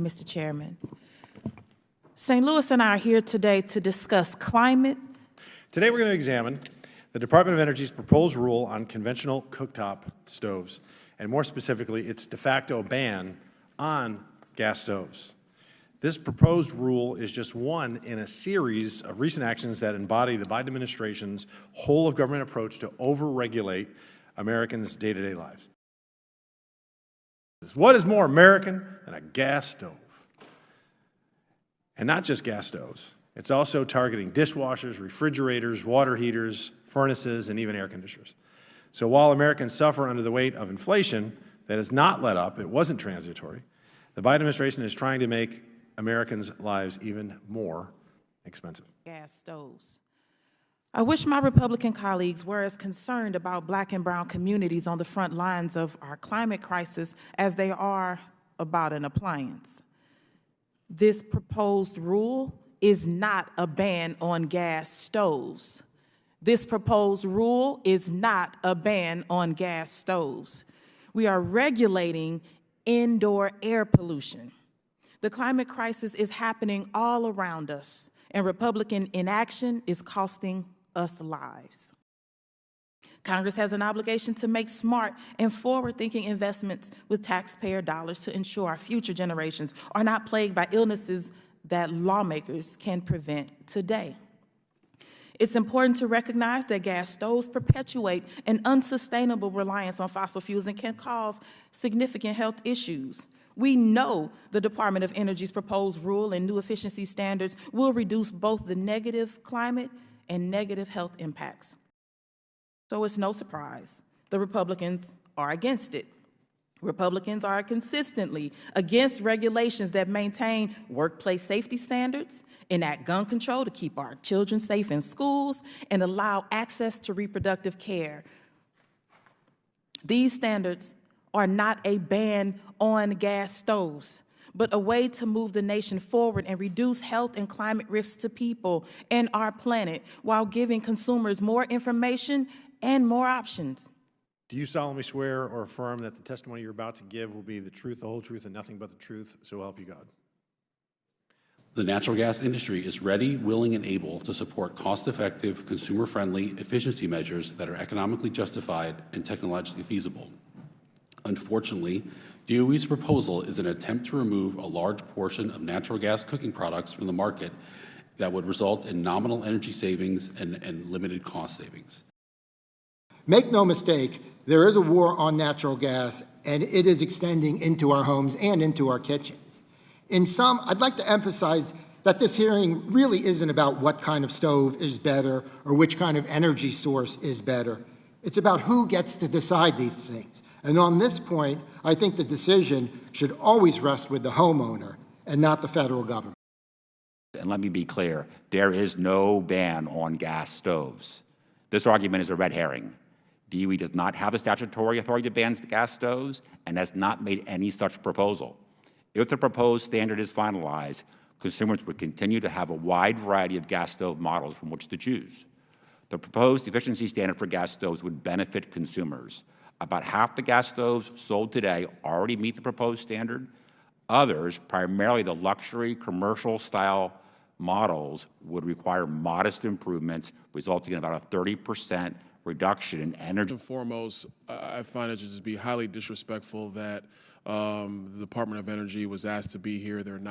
Mr. Chairman. St. Louis and I are here today to discuss climate. Today we're going to examine the Department of Energy's proposed rule on conventional cooktop stoves, and more specifically, its de facto ban on gas stoves. This proposed rule is just one in a series of recent actions that embody the Biden administration's whole-of-government approach to overregulate Americans' day-to-day lives. What is more American than a gas stove? And not just gas stoves. It's also targeting dishwashers, refrigerators, water heaters, furnaces, and even air conditioners. So while Americans suffer under the weight of inflation that has not let up, it wasn't transitory, the Biden administration is trying to make Americans' lives even more expensive. Gas stoves. I wish my Republican colleagues were as concerned about Black and brown communities on the front lines of our climate crisis as they are about an appliance. This proposed rule is not a ban on gas stoves. This proposed rule is not a ban on gas stoves. We are regulating indoor air pollution. The climate crisis is happening all around us, and Republican inaction is costing us lives. Congress has an obligation to make smart and forward-thinking investments with taxpayer dollars to ensure our future generations are not plagued by illnesses that lawmakers can prevent today. It's important to recognize that gas stoves perpetuate an unsustainable reliance on fossil fuels and can cause significant health issues. We know the Department of Energy's proposed rule and new efficiency standards will reduce both the negative climate and negative health impacts. So it's no surprise the Republicans are against it. Republicans are consistently against regulations that maintain workplace safety standards, enact gun control to keep our children safe in schools, and allow access to reproductive care. These standards are not a ban on gas stoves, but a way to move the nation forward and reduce health and climate risks to people and our planet while giving consumers more information and more options. Do you solemnly swear or affirm that the testimony you're about to give will be the truth, the whole truth, and nothing but the truth, so help you God? The natural gas industry is ready, willing, and able to support cost-effective, consumer-friendly efficiency measures that are economically justified and technologically feasible. Unfortunately, DOE's proposal is an attempt to remove a large portion of natural gas cooking products from the market that would result in nominal energy savings and limited cost savings. Make no mistake, there is a war on natural gas, and it is extending into our homes and into our kitchens. In sum, I'd like to emphasize that this hearing really isn't about what kind of stove is better or which kind of energy source is better. It's about who gets to decide these things. And on this point, I think the decision should always rest with the homeowner and not the federal government. And let me be clear, there is no ban on gas stoves. This argument is a red herring. DOE does not have the statutory authority to ban gas stoves and has not made any such proposal. If the proposed standard is finalized, consumers would continue to have a wide variety of gas stove models from which to choose. The proposed efficiency standard for gas stoves would benefit consumers. About half the gas stoves sold today already meet the proposed standard. Others, primarily the luxury commercial-style models, would require modest improvements, resulting in about a 30% reduction in energy. First and foremost, I find it to just be highly disrespectful that the Department of Energy was asked to be here. They're not.